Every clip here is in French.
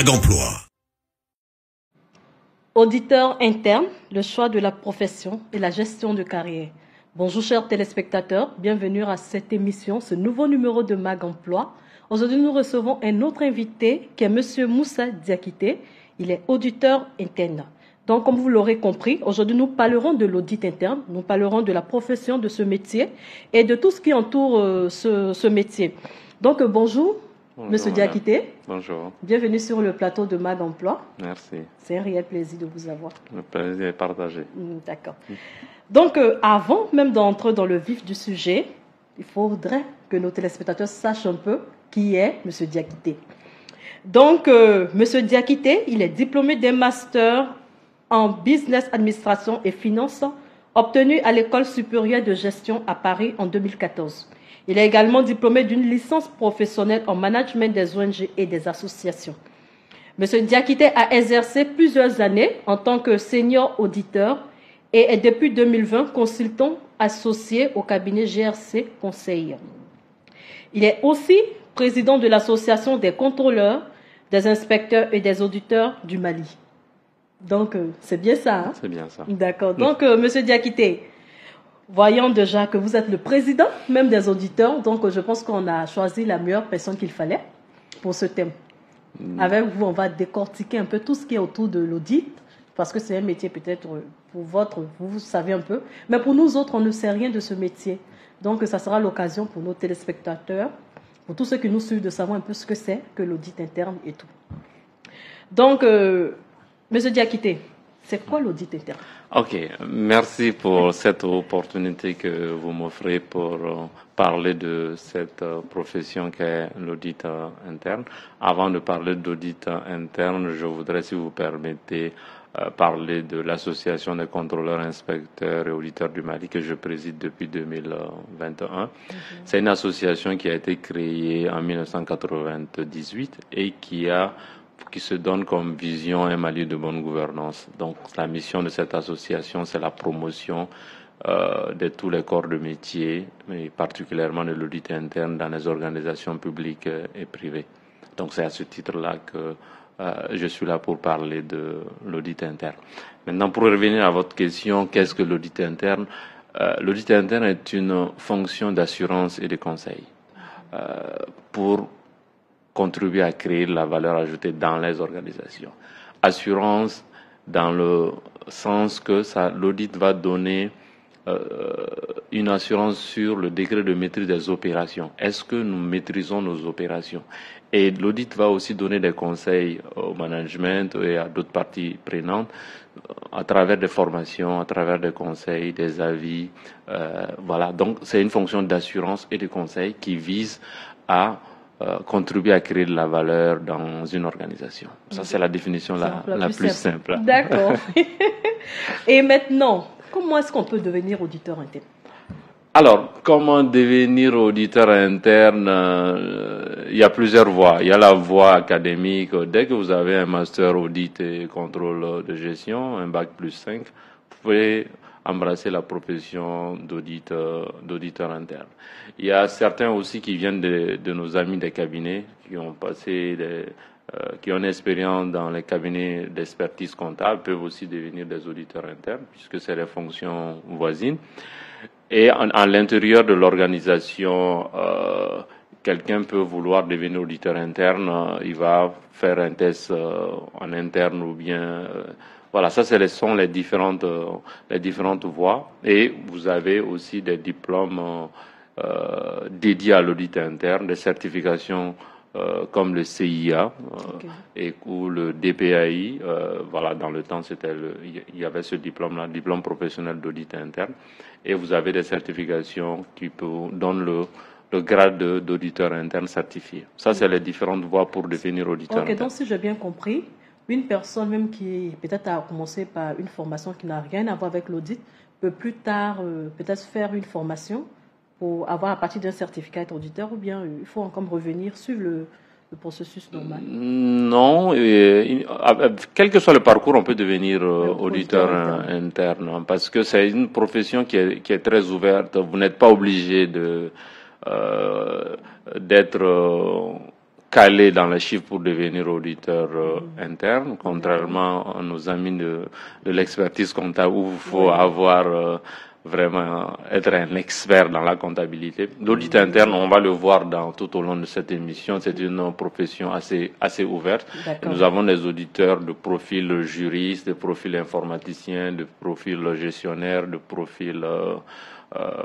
Mag Emploi. Auditeur interne, le choix de la profession et la gestion de carrière. Bonjour chers téléspectateurs, bienvenue à cette émission, ce nouveau numéro de Mag Emploi. Aujourd'hui, nous recevons un autre invité qui est Monsieur Moussa Diakité. Il est auditeur interne. Donc, comme vous l'aurez compris, aujourd'hui, nous parlerons de l'audit interne, nous parlerons de la profession de ce métier et de tout ce qui entoure ce métier. Donc, bonjour. Bonjour, Monsieur Diakité. Bonjour. Bienvenue sur le plateau de Mag Emploi. Merci. C'est un réel plaisir de vous avoir. Le plaisir est partagé. D'accord. Donc, avant même d'entrer dans le vif du sujet, il faudrait que nos téléspectateurs sachent un peu qui est Monsieur Diakité. Donc, Monsieur Diakité, il est diplômé d'un master en business, administration et finance, obtenu à l'École supérieure de gestion à Paris en 2014. Il est également diplômé d'une licence professionnelle en management des ONG et des associations. Monsieur Diakité a exercé plusieurs années en tant que senior auditeur et est depuis 2020 consultant associé au cabinet GRC Conseil. Il est aussi président de l'association des contrôleurs, des inspecteurs et des auditeurs du Mali. Donc, c'est bien ça, hein? C'est bien ça. D'accord. Donc, Monsieur Diakité, voyons déjà que vous êtes le président même des auditeurs, donc je pense qu'on a choisi la meilleure personne qu'il fallait pour ce thème. Avec vous, on va décortiquer un peu tout ce qui est autour de l'audit, parce que c'est un métier peut-être pour vous savez un peu, mais pour nous autres, on ne sait rien de ce métier. Donc, ça sera l'occasion pour nos téléspectateurs, pour tous ceux qui nous suivent, de savoir un peu ce que c'est que l'audit interne et tout. Donc, Monsieur Diakité, c'est quoi l'audit interne? Ok, merci pour cette opportunité que vous m'offrez pour parler de cette profession qu'est l'audit interne. Avant de parler d'audit interne, je voudrais, si vous permettez, parler de l'association des contrôleurs, inspecteurs et auditeurs du Mali que je préside depuis 2021. C'est une association qui a été créée en 1998 et qui se donne comme vision un Mali de bonne gouvernance. Donc la mission de cette association, c'est la promotion de tous les corps de métier, mais particulièrement de l'audit interne dans les organisations publiques et privées. Donc c'est à ce titre-là que je suis là pour parler de l'audit interne. Maintenant, pour revenir à votre question, qu'est-ce que l'audit interne? L'audit interne est une fonction d'assurance et de conseil pour contribuer à créer la valeur ajoutée dans les organisations. Assurance dans le sens que l'audit va donner une assurance sur le degré de maîtrise des opérations. Est-ce que nous maîtrisons nos opérations? Et l'audit va aussi donner des conseils au management et à d'autres parties prenantes à travers des formations, à travers des conseils, des avis. Voilà. Donc, c'est une fonction d'assurance et de conseil qui vise à contribuer à créer de la valeur dans une organisation. Ça, c'est la définition la plus simple. D'accord. Et maintenant, comment est-ce qu'on peut devenir auditeur interne? Alors, comment devenir auditeur interne? Il y a plusieurs voies. Il y a la voie académique. Dès que vous avez un master audit et contrôle de gestion, un bac plus 5, vous pouvez embrasser la profession d'auditeur interne. Il y a certains aussi qui viennent de nos amis des cabinets, qui ont qui ont une expérience dans les cabinets d'expertise comptable, peuvent aussi devenir des auditeurs internes, puisque c'est des fonctions voisines. Et à l'intérieur de l'organisation, quelqu'un peut vouloir devenir auditeur interne, il va faire un test en interne ou bien... Voilà, ça, ce sont les différentes voies. Et vous avez aussi des diplômes dédiés à l'audit interne, des certifications comme le CIA ou le DPAI. Voilà, dans le temps, il y avait ce diplôme-là, diplôme professionnel d'audit interne. Et vous avez des certifications qui donnent le grade d'auditeur interne certifié. Ça, c'est les différentes voies pour devenir auditeur interne. Donc, si j'ai bien compris, une personne même qui peut-être a commencé par une formation qui n'a rien à voir avec l'audit peut plus tard peut-être faire une formation pour avoir à partir d'un certificat être auditeur, ou bien il faut encore revenir suivre le processus normal? Non, quel que soit le parcours, on peut devenir auditeur interne, parce que c'est une profession qui est très ouverte. Vous n'êtes pas obligé d'être calé dans les chiffres pour devenir auditeur interne, contrairement à nos amis de l'expertise comptable où il faut avoir vraiment être un expert dans la comptabilité. L'audit interne, on va le voir tout au long de cette émission, c'est une profession assez ouverte. Nous avons des auditeurs de profil juriste, de profil informaticien, de profil gestionnaire, de profil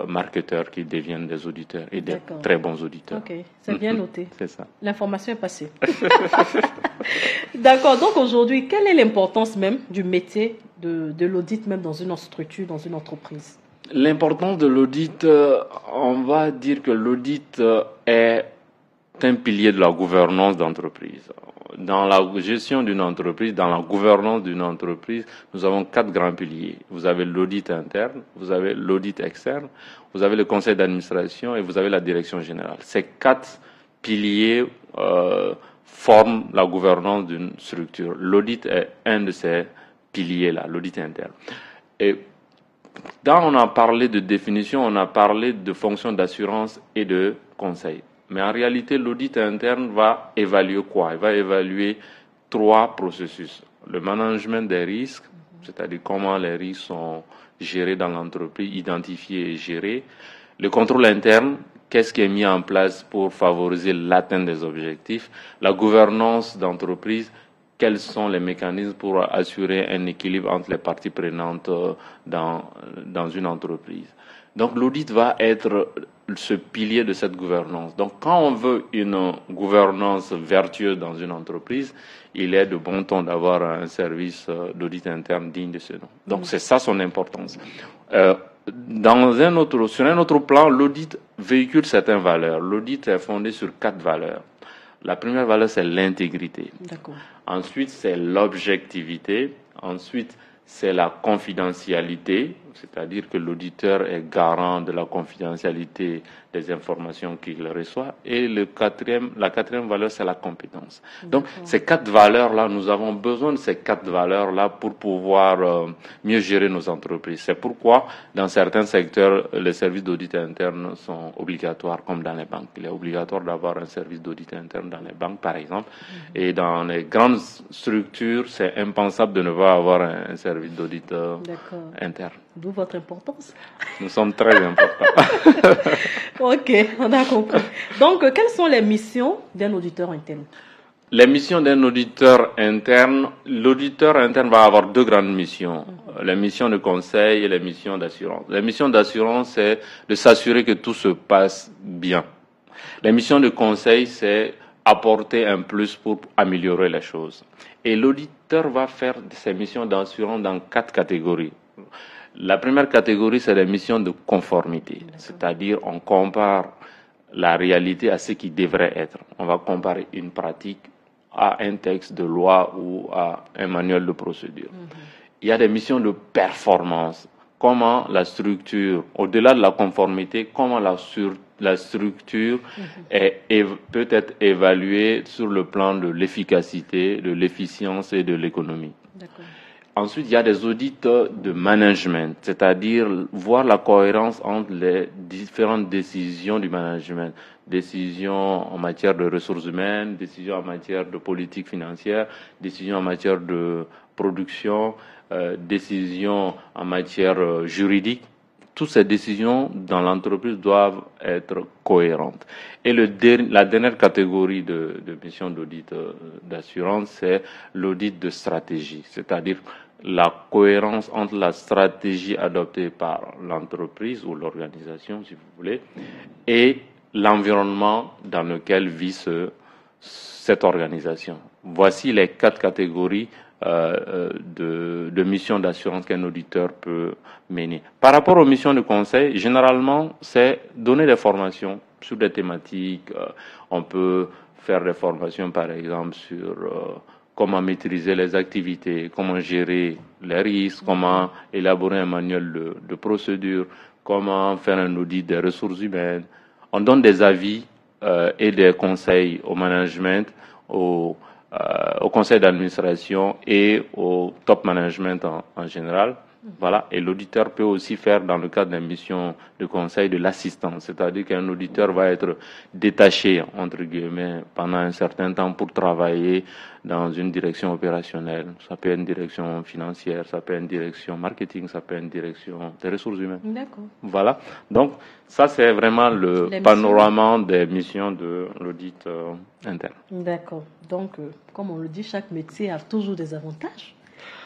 marketeurs qui deviennent des auditeurs et des très bons auditeurs. Ok, c'est bien noté. C'est ça. L'information est passée. D'accord, donc aujourd'hui, quelle est l'importance même du métier de l'audit même dans une structure, dans une entreprise? L'importance de l'audit, on va dire que l'audit est un pilier de la gouvernance d'entreprise. Dans la gestion d'une entreprise, dans la gouvernance d'une entreprise, nous avons 4 grands piliers. Vous avez l'audit interne, vous avez l'audit externe, vous avez le conseil d'administration et vous avez la direction générale. Ces 4 piliers forment la gouvernance d'une structure. L'audit est un de ces piliers-là, l'audit interne. Et quand on a parlé de définition, on a parlé de fonction d'assurance et de conseil. Mais en réalité, l'audit interne va évaluer quoi? Il va évaluer 3 processus. Le management des risques, c'est-à-dire comment les risques sont gérés dans l'entreprise, identifiés et gérés. Le contrôle interne, qu'est-ce qui est mis en place pour favoriser l'atteinte des objectifs. La gouvernance d'entreprise, quels sont les mécanismes pour assurer un équilibre entre les parties prenantes dans une entreprise. Donc l'audit va être ce pilier de cette gouvernance. Donc quand on veut une gouvernance vertueuse dans une entreprise, il est de bon ton d'avoir un service d'audit interne digne de ce nom. Donc c'est ça son importance. Sur un autre plan, l'audit véhicule certaines valeurs. L'audit est fondé sur 4 valeurs. La première valeur, c'est l'intégrité. D'accord. Ensuite, c'est l'objectivité. Ensuite, c'est la confidentialité, c'est-à-dire que l'auditeur est garant de la confidentialité des informations qu'il reçoit. Et la quatrième valeur, c'est la compétence. Donc, ces 4 valeurs-là, nous avons besoin de ces 4 valeurs-là pour pouvoir mieux gérer nos entreprises. C'est pourquoi, dans certains secteurs, les services d'audit interne sont obligatoires, comme dans les banques. Il est obligatoire d'avoir un service d'audit interne dans les banques, par exemple. Et dans les grandes structures, c'est impensable de ne pas avoir un service d'audit interne. D'où votre importance. Nous sommes très importants. Ok, on a compris. Donc, quelles sont les missions d'un auditeur interne? Les missions d'un auditeur interne, l'auditeur interne va avoir 2 grandes missions. Les missions de conseil et les missions d'assurance. Les missions d'assurance, c'est de s'assurer que tout se passe bien. Les missions de conseil, c'est apporter un plus pour améliorer les choses. Et l'auditeur va faire ses missions d'assurance dans 4 catégories. La première catégorie, c'est les missions de conformité. C'est-à-dire, on compare la réalité à ce qui devrait être. On va comparer une pratique à un texte de loi ou à un manuel de procédure. Il y a des missions de performance. Comment la structure, au-delà de la conformité, comment la structure peut être évaluée sur le plan de l'efficacité, de l'efficience et de l'économie. D'accord. Ensuite, il y a des audits de management, c'est-à-dire voir la cohérence entre les différentes décisions du management. Décisions en matière de ressources humaines, décisions en matière de politique financière, décisions en matière de production, décisions en matière juridique. Toutes ces décisions dans l'entreprise doivent être cohérentes. Et la dernière catégorie de mission d'audit d'assurance, c'est l'audit de stratégie, c'est-à-dire la cohérence entre la stratégie adoptée par l'entreprise ou l'organisation, si vous voulez, et l'environnement dans lequel vit cette organisation. Voici les 4 catégories de missions d'assurance qu'un auditeur peut mener. Par rapport aux missions de conseil, généralement, c'est donner des formations sur des thématiques. On peut faire des formations, par exemple, sur comment maîtriser les activités, comment gérer les risques, comment élaborer un manuel de procédure, comment faire un audit des ressources humaines. On donne des avis et des conseils au management, au conseil d'administration et au top management en général. Voilà. Et l'auditeur peut aussi faire, dans le cadre d'une mission de conseil, de l'assistance. C'est-à-dire qu'un auditeur va être détaché, entre guillemets, pendant un certain temps pour travailler dans une direction opérationnelle. Ça peut être une direction financière, ça peut être une direction marketing, ça peut être une direction des ressources humaines. D'accord. Voilà. Donc, ça, c'est vraiment le panorama des missions de l'audit interne. D'accord. Donc, comme on le dit, chaque métier a toujours des avantages.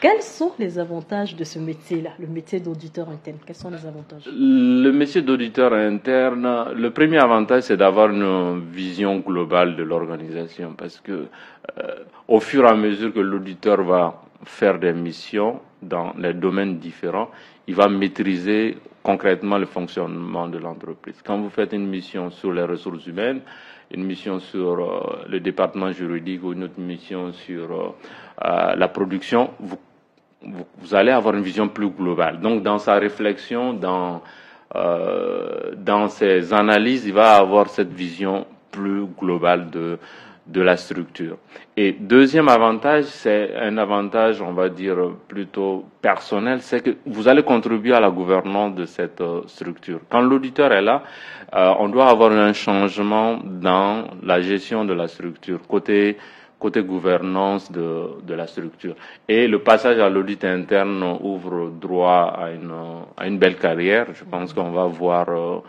Quels sont les avantages de ce métier-là, le métier d'auditeur interne? Quels sont les avantages? Le métier d'auditeur interne, le premier avantage, c'est d'avoir une vision globale de l'organisation, parce que au fur et à mesure que l'auditeur va faire des missions dans les domaines différents, il va maîtriser concrètement le fonctionnement de l'entreprise. Quand vous faites une mission sur les ressources humaines, une mission sur le département juridique ou une autre mission sur la production, vous allez avoir une vision plus globale. Donc, dans sa réflexion, dans ses analyses, il va avoir cette vision plus globale de la structure. Et deuxième avantage, c'est un avantage, on va dire, plutôt personnel, c'est que vous allez contribuer à la gouvernance de cette structure. Quand l'auditeur est là, on doit avoir un changement dans la gestion de la structure, côté gouvernance de la structure. Et le passage à l'audit interne ouvre droit à une belle carrière. Je pense qu'on va voir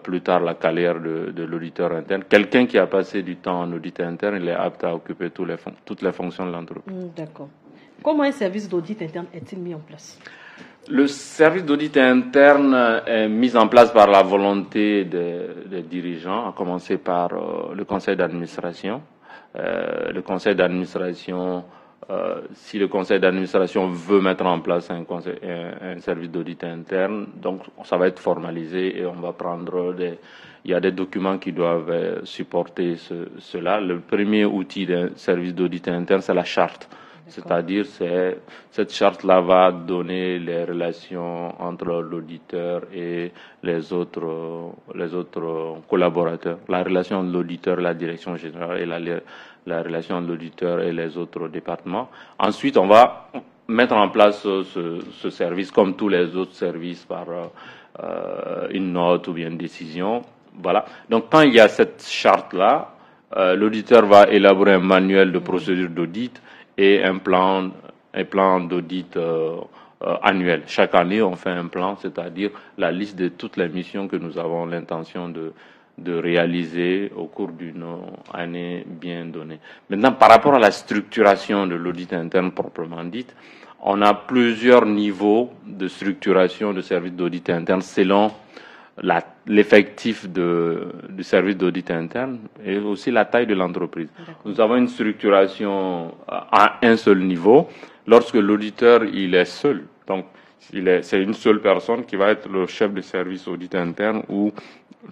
plus tard la carrière de l'auditeur interne. Quelqu'un qui a passé du temps en audit interne, il est apte à occuper toutes les fonctions de l'entreprise. D'accord. Comment un service d'audit interne est-il mis en place? Le service d'audit interne est mis en place par la volonté des dirigeants, à commencer par le conseil d'administration. Le conseil d'administration, si le conseil d'administration veut mettre en place un service d'audit interne, donc ça va être formalisé et on va prendre il y a des documents qui doivent supporter cela. Le premier outil d'un service d'audit interne, c'est la charte. C'est-à-dire, cette charte-là va donner les relations entre l'auditeur et les autres collaborateurs. La relation de l'auditeur, la direction générale et la relation de l'auditeur et les autres départements. Ensuite, on va mettre en place ce service comme tous les autres services par une note ou bien une décision. Voilà. Donc, quand il y a cette charte-là, l'auditeur va élaborer un manuel de procédure d'audit et un plan d'audit annuel. Chaque année, on fait un plan, c'est-à-dire la liste de toutes les missions que nous avons l'intention de réaliser au cours d'une année bien donnée. Maintenant, par rapport à la structuration de l'audit interne proprement dite, on a plusieurs niveaux de structuration de service d'audit interne selon l'effectif du service d'audit interne et aussi la taille de l'entreprise. Nous avons une structuration à un seul niveau lorsque l'auditeur il est seul. Donc c'est une seule personne qui va être le chef de service audit interne ou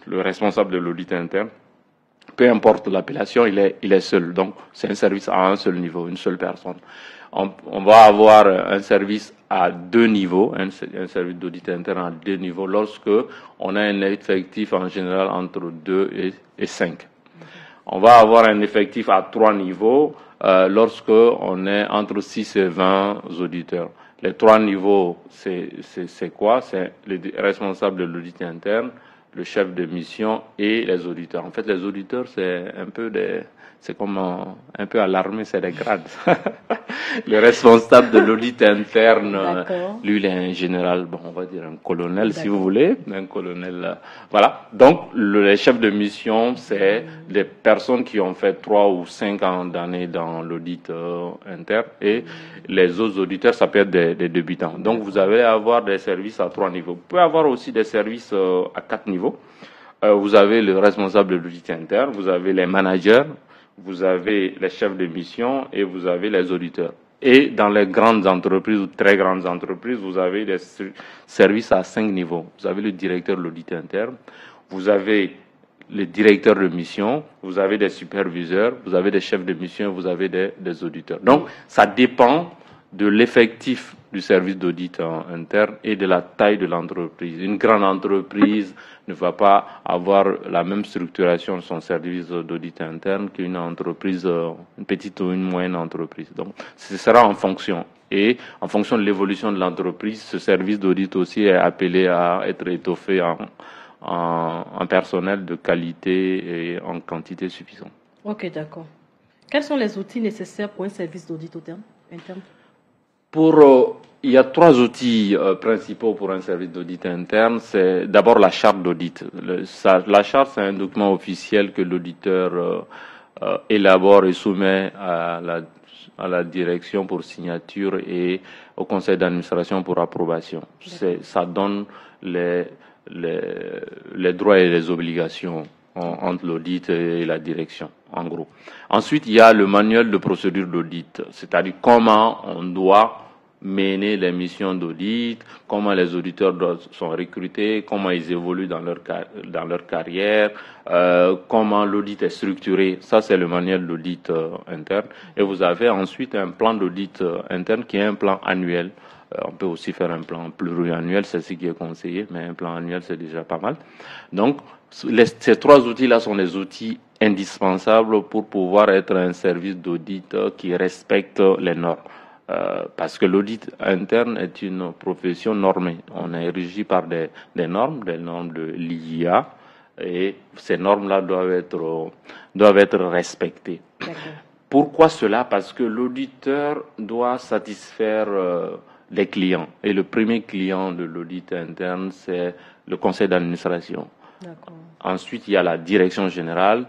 le responsable de l'audit interne. Peu importe l'appellation, il est seul. Donc c'est un service à un seul niveau, une seule personne. On va avoir un service à deux niveaux, un service d'audit interne à deux niveaux, lorsque on a un effectif en général entre 2 et 5. On va avoir un effectif à 3 niveaux lorsque on est entre 6 et 20 auditeurs. Les 3 niveaux, c'est quoi? C'est le responsable de l'audit interne, le chef de mission et les auditeurs. En fait, les auditeurs, c'est comme un peu à l'armée, c'est des grades. Le responsable de l'audit interne, lui, il est un général, bon, on va dire un colonel, si vous voulez, un colonel. Voilà. Donc, les chefs de mission, c'est des personnes qui ont fait 3 ou 5 ans d'années dans l'audit interne, et les autres auditeurs, ça peut être des débutants. Donc, vous allez avoir des services à 3 niveaux. Vous pouvez avoir aussi des services à 4 niveaux. Vous avez le responsable de l'audit interne, vous avez les managers, vous avez les chefs de mission et vous avez les auditeurs. Et dans les grandes entreprises ou très grandes entreprises, vous avez des services à 5 niveaux. Vous avez le directeur de l'audit interne, vous avez le directeur de mission, vous avez des superviseurs, vous avez des chefs de mission, vous avez des auditeurs. Donc, ça dépend de l'effectif du service d'audit interne et de la taille de l'entreprise. Une grande entreprise ne va pas avoir la même structuration de son service d'audit interne qu'une entreprise, une petite ou une moyenne entreprise. Donc, ce sera en fonction. Et en fonction de l'évolution de l'entreprise, ce service d'audit aussi est appelé à être étoffé en personnel de qualité et en quantité suffisante. Ok, d'accord. Quels sont les outils nécessaires pour un service d'audit interne? Il y a 3 outils principaux pour un service d'audit interne. C'est d'abord la charte d'audit. La charte, c'est un document officiel que l'auditeur élabore et soumet à la direction pour signature et au conseil d'administration pour approbation. Ça donne les droits et les obligations entre l'audit et la direction, en gros. Ensuite, il y a le manuel de procédure d'audit, c'est-à-dire comment on doit mener les missions d'audit, comment les auditeurs sont recrutés, comment ils évoluent dans leur carrière, comment l'audit est structuré. Ça, c'est le manuel d'audit interne. Et vous avez ensuite un plan d'audit interne qui est un plan annuel. On peut aussi faire un plan pluriannuel, c'est ce qui est conseillé, mais un plan annuel, c'est déjà pas mal. Donc, ces 3 outils-là sont des outils indispensables pour pouvoir être un service d'audit qui respecte les normes. Parce que l'audit interne est une profession normée. On est régi par des normes de l'IIA, et ces normes-là doivent être respectées. Pourquoi cela? Parce que l'auditeur doit satisfaire les clients. Et le premier client de l'audit interne, c'est le conseil d'administration. Ensuite, il y a la direction générale.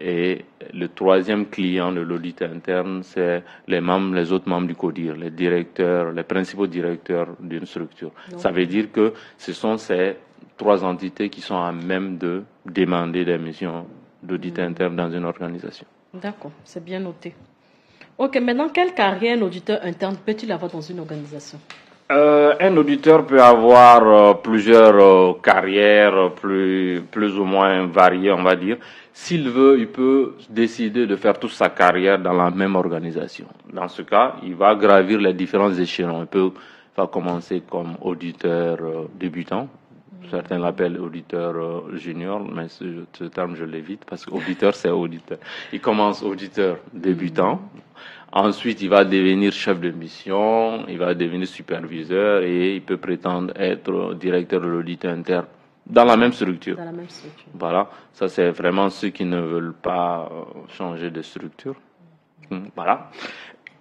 Et le 3e client de l'audit interne, c'est les autres membres du CODIR, les principaux directeurs d'une structure. Ça veut dire que ce sont ces 3 entités qui sont à même de demander des missions d'audit interne dans une organisation. D'accord, c'est bien noté. Ok, maintenant, quelle carrière un auditeur interne peut-il avoir dans une organisation? Un auditeur peut avoir plusieurs carrières plus ou moins variées, on va dire. S'il veut, il peut décider de faire toute sa carrière dans la même organisation. Dans ce cas, il va gravir les différents échelons. Il va commencer comme auditeur débutant. Certains l'appellent auditeur junior, mais ce terme, je l'évite parce qu'auditeur, c'est auditeur. Il commence auditeur débutant. Ensuite, il va devenir chef de mission, il va devenir superviseur et il peut prétendre être directeur de l'audit interne dans la même structure. Voilà, ça c'est vraiment ceux qui ne veulent pas changer de structure. Voilà.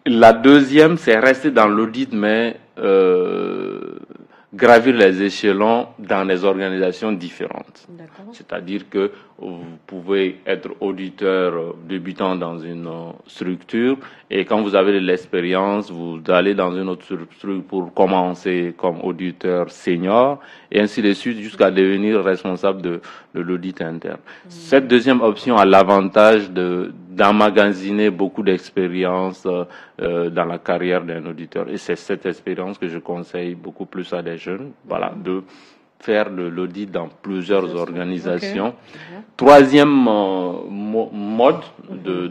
La deuxième, c'est rester dans l'audit, mais gravir les échelons dans des organisations différentes. C'est-à-dire que vous pouvez être auditeur débutant dans une structure et quand vous avez de l'expérience, vous allez dans une autre structure pour commencer comme auditeur senior et ainsi de suite jusqu'à devenir responsable de l'audit interne. Cette deuxième option a l'avantage d'emmagasiner beaucoup d'expérience dans la carrière d'un auditeur. Et c'est cette expérience que je conseille beaucoup plus à des jeunes, voilà, de faire de l'audit dans plusieurs organisations. Troisième mode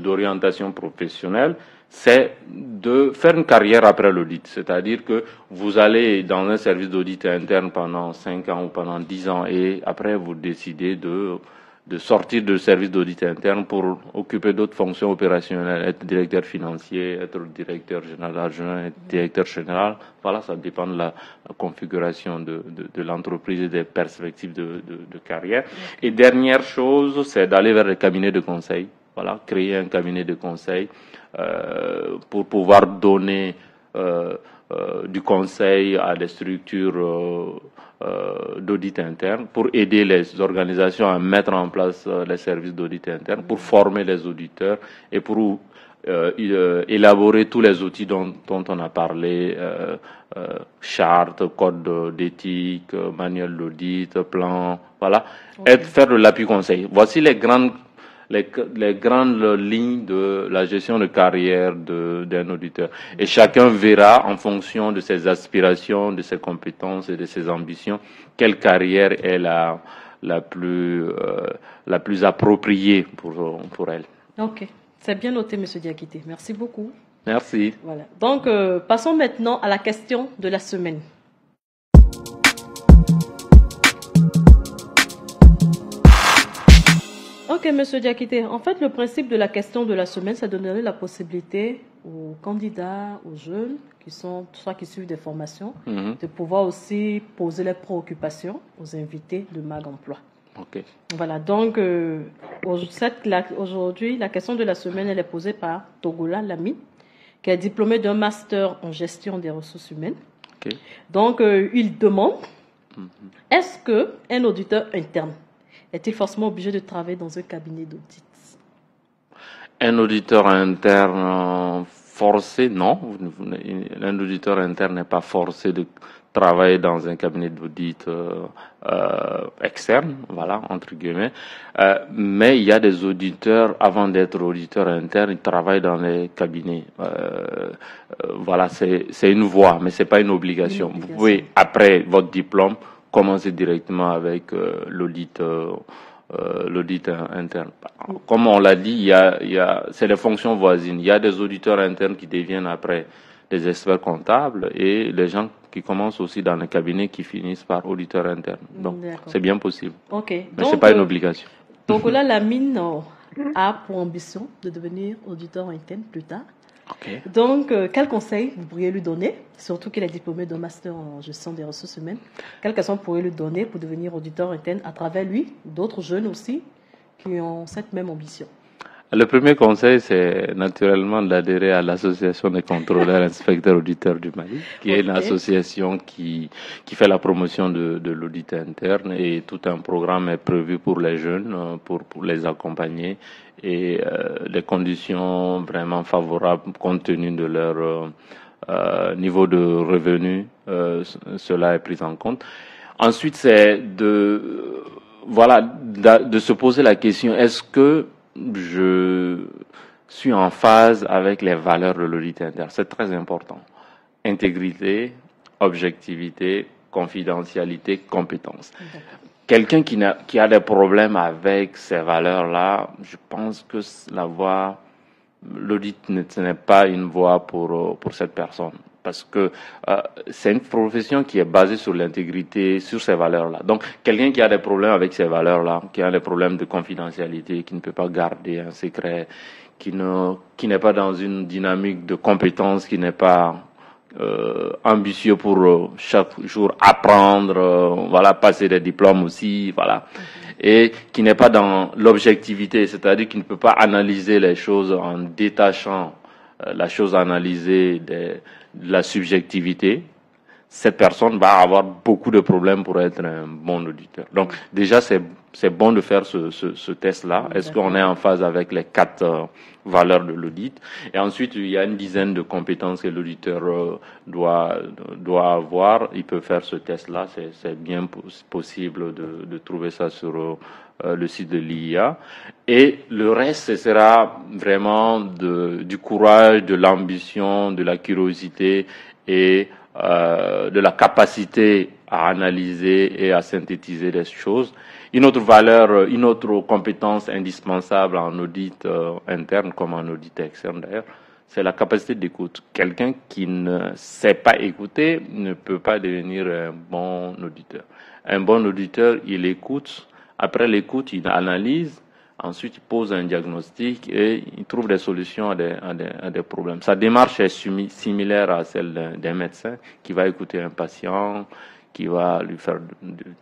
d'orientation professionnelle, c'est de faire une carrière après l'audit. C'est-à-dire que vous allez dans un service d'audit interne pendant 5 ans ou pendant 10 ans et après vous décidez de sortir du service d'audit interne pour occuper d'autres fonctions opérationnelles, être directeur financier, être directeur général adjoint, être directeur général. Voilà, ça dépend de la configuration de l'entreprise et des perspectives de carrière. Et dernière chose, c'est d'aller vers les cabinets de conseil. Voilà, créer un cabinet de conseil pour pouvoir donner du conseil à des structures d'audit interne, pour aider les organisations à mettre en place les services d'audit interne, pour former les auditeurs et pour élaborer tous les outils dont on a parlé, charte, code d'éthique, manuel d'audit, plan, voilà, faire de l'appui conseil. Voici les grandes lignes de la gestion de carrière d'un auditeur. Et chacun verra, en fonction de ses aspirations, de ses compétences et de ses ambitions, quelle carrière est la plus appropriée pour elle. Ok, c'est bien noté, M. Diakité. Merci beaucoup. Merci. Voilà. Donc, passons maintenant à la question de la semaine. Ok, Monsieur Diakité. En fait, le principe de la question de la semaine, c'est de donner la possibilité aux candidats, aux jeunes soit qui suivent des formations, de pouvoir aussi poser leurs préoccupations aux invités de Mag Emploi. Ok. Voilà, donc aujourd'hui, la question de la semaine, elle est posée par Togola Lamine, qui est diplômé d'un master en gestion des ressources humaines. Okay. Donc, il demande, est-ce qu'un auditeur interne est-il forcément obligé de travailler dans un cabinet d'audit? Un auditeur interne forcé, non. Un auditeur interne n'est pas forcé de travailler dans un cabinet d'audit externe, voilà, entre guillemets. Mais il y a des auditeurs, avant d'être auditeurs internes, ils travaillent dans les cabinets. Voilà, c'est une voie, mais c'est pas une obligation. Vous pouvez, après votre diplôme, commencer directement avec l'audit interne. Comme on l'a dit, c'est les fonctions voisines. Il y a des auditeurs internes qui deviennent après des experts comptables et les gens qui commencent aussi dans le cabinet qui finissent par auditeur interne. Donc, c'est bien possible. Okay. Mais c'est pas une obligation. Donc là, Lamine a pour ambition de devenir auditeur interne plus tard. Okay. Donc, quel conseil vous pourriez lui donner, surtout qu'il est diplômé d'un master en gestion des ressources humaines, quel conseil vous pourriez lui donner pour devenir auditeur interne à travers lui, d'autres jeunes aussi qui ont cette même ambition? Le premier conseil, c'est naturellement d'adhérer à l'association des contrôleurs inspecteurs auditeurs du Mali, qui est une association qui fait la promotion de l'audit interne, et tout un programme est prévu pour les jeunes, pour les accompagner, et les conditions vraiment favorables compte tenu de leur niveau de revenu, cela est pris en compte. Ensuite, c'est de se poser la question, est-ce que je suis en phase avec les valeurs de l'audit interne? C'est très important. Intégrité, objectivité, confidentialité, compétence. Quelqu'un qui a des problèmes avec ces valeurs-là, je pense que l'audit ce n'est pas une voie pour cette personne. Parce que c'est une profession qui est basée sur l'intégrité, sur ces valeurs-là. Donc, quelqu'un qui a des problèmes avec ces valeurs-là, qui a des problèmes de confidentialité, qui ne peut pas garder un secret, qui n'est pas dans une dynamique de compétence, qui n'est pas ambitieux pour chaque jour apprendre, passer des diplômes aussi, voilà. Et qui n'est pas dans l'objectivité, c'est-à-dire qui ne peut pas analyser les choses en détachant la chose analysée de la subjectivité, cette personne va avoir beaucoup de problèmes pour être un bon auditeur. Donc, déjà, c'est bon de faire ce test-là. Est-ce qu'on est en phase avec les 4 valeurs de l'audit? Et ensuite, il y a une dizaine de compétences que l'auditeur doit avoir. Il peut faire ce test-là. C'est bien possible de trouver ça sur le site de l'IA. Et le reste, ce sera vraiment du courage, de l'ambition, de la curiosité et de la capacité à analyser et à synthétiser les choses. Une autre valeur, une autre compétence indispensable en audit interne comme en audit externe d'ailleurs, c'est la capacité d'écoute. Quelqu'un qui ne sait pas écouter ne peut pas devenir un bon auditeur. Un bon auditeur, il écoute. Après l'écoute, il analyse. Ensuite, il pose un diagnostic et il trouve des solutions à des problèmes. Sa démarche est similaire à celle d'un médecin qui va écouter un patient, qui va lui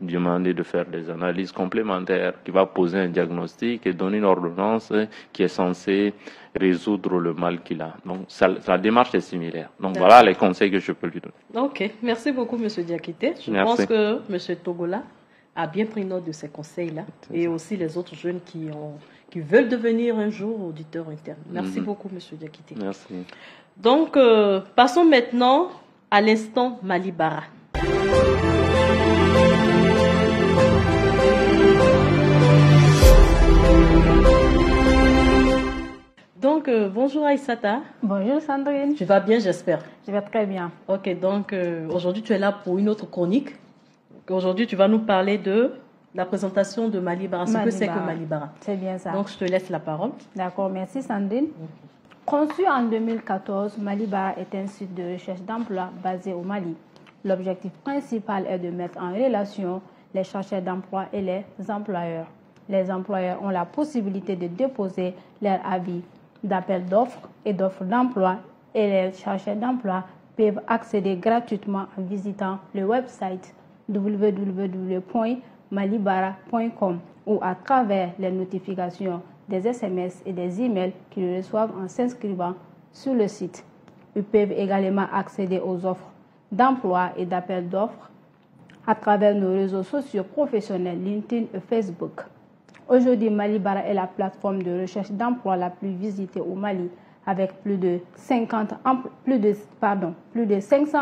demander de faire des analyses complémentaires, qui va poser un diagnostic et donner une ordonnance qui est censée résoudre le mal qu'il a. Donc, sa démarche est similaire. Donc, voilà les conseils que je peux lui donner. Ok, merci beaucoup, M. Diakité. Je pense que M. Togola a bien pris note de ces conseils-là, et aussi les autres jeunes qui veulent devenir un jour auditeurs internes. Merci beaucoup, M. Diakité. Merci. Donc, passons maintenant à l'instant Malibara. Donc, bonjour Aïssata. Bonjour Sandrine. Tu vas bien, j'espère? Je vais très bien. Ok, donc aujourd'hui tu es là pour une autre chronique. Aujourd'hui tu vas nous parler de la présentation de Malibara. Ce que c'est que Malibara. C'est bien ça. Donc je te laisse la parole. D'accord, merci Sandrine. Conçu en 2014, Malibara est un site de recherche d'emploi basé au Mali. L'objectif principal est de mettre en relation les chercheurs d'emploi et les employeurs. Les employeurs ont la possibilité de déposer leur avis d'appel d'offres et d'offres d'emploi et les chercheurs d'emploi peuvent accéder gratuitement en visitant le website www.malibara.com ou à travers les notifications des SMS et des emails qu'ils reçoivent en s'inscrivant sur le site. Ils peuvent également accéder aux offres d'emploi et d'appels d'offres à travers nos réseaux sociaux professionnels LinkedIn et Facebook. Aujourd'hui, Malibara est la plateforme de recherche d'emploi la plus visitée au Mali, avec plus de 500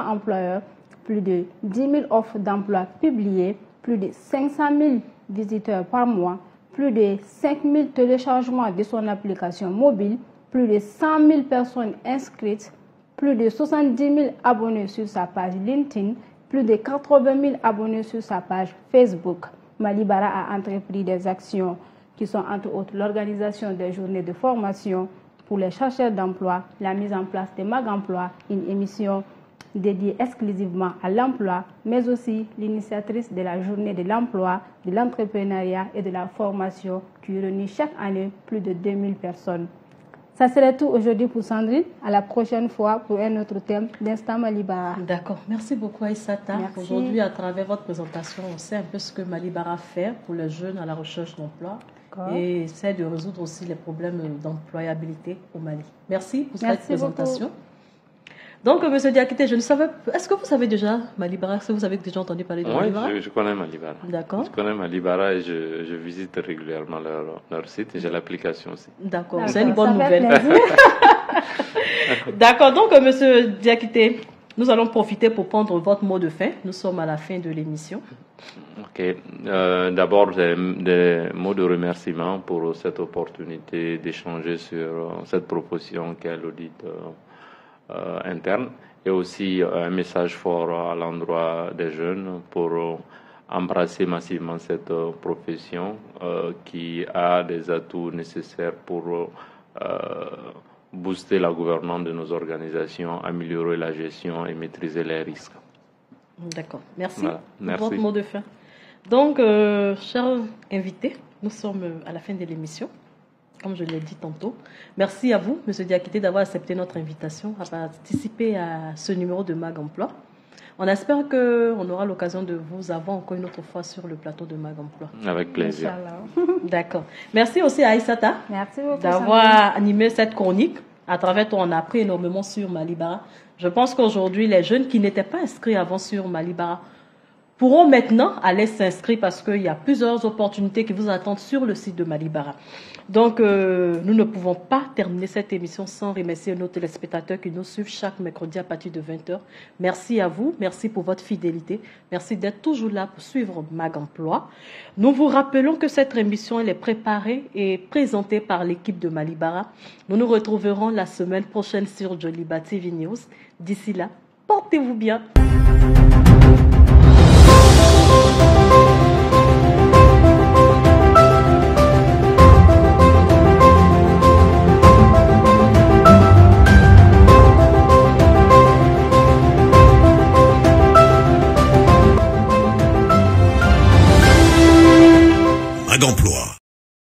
employeurs, plus de 10 000 offres d'emploi publiées, plus de 500 000 visiteurs par mois, plus de 5 000 téléchargements de son application mobile, plus de 100 000 personnes inscrites, plus de 70 000 abonnés sur sa page LinkedIn, plus de 80 000 abonnés sur sa page Facebook. Malibara a entrepris des actions qui sont entre autres l'organisation des journées de formation pour les chercheurs d'emploi, la mise en place de Mag Emploi, une émission dédiée exclusivement à l'emploi, mais aussi l'initiatrice de la journée de l'emploi, de l'entrepreneuriat et de la formation qui réunit chaque année plus de 2000 personnes. Ça serait tout aujourd'hui pour Sandrine. À la prochaine fois pour un autre thème d'Instant Malibara. D'accord. Merci beaucoup Aïssata. Aujourd'hui, à travers votre présentation, on sait un peu ce que Malibara fait pour les jeunes à la recherche d'emploi et essaie de résoudre aussi les problèmes d'employabilité au Mali. Merci pour cette présentation. Beaucoup. Donc, M. Diakité, je ne savais pas. Est-ce que vous savez déjà Malibara? Est-ce que vous avez déjà entendu parler de Malibara? Oui, je connais Malibara. D'accord. Je connais Malibara et je visite régulièrement leur site et j'ai l'application aussi. D'accord, c'est une bonne nouvelle. D'accord, donc, M. Diakité, nous allons profiter pour prendre votre mot de fin. Nous sommes à la fin de l'émission. Ok. D'abord, des mots de remerciement pour cette opportunité d'échanger sur cette proposition qu'est l'audit interne et aussi un message fort à l'endroit des jeunes pour embrasser massivement cette profession qui a des atouts nécessaires pour booster la gouvernance de nos organisations, améliorer la gestion et maîtriser les risques. D'accord. Merci. Voilà. Merci. Votre mot de fin. Donc, chers invités, nous sommes à la fin de l'émission. Comme je l'ai dit tantôt. Merci à vous, M. Diakité, d'avoir accepté notre invitation à participer à ce numéro de Mag Emploi. On espère qu'on aura l'occasion de vous avoir encore une autre fois sur le plateau de Mag Emploi. Avec plaisir. D'accord. Merci aussi à Aïssata d'avoir animé cette chronique. À travers toi, on a appris énormément sur Malibara. Je pense qu'aujourd'hui, les jeunes qui n'étaient pas inscrits avant sur Malibara pourront maintenant aller s'inscrire parce qu'il y a plusieurs opportunités qui vous attendent sur le site de Malibara. Donc, nous ne pouvons pas terminer cette émission sans remercier nos téléspectateurs qui nous suivent chaque mercredi à partir de 20h. Merci à vous, merci pour votre fidélité, merci d'être toujours là pour suivre Mag Emploi. Nous vous rappelons que cette émission elle est préparée et présentée par l'équipe de Malibara. Nous nous retrouverons la semaine prochaine sur Joliba TV News. D'ici là, portez-vous bien.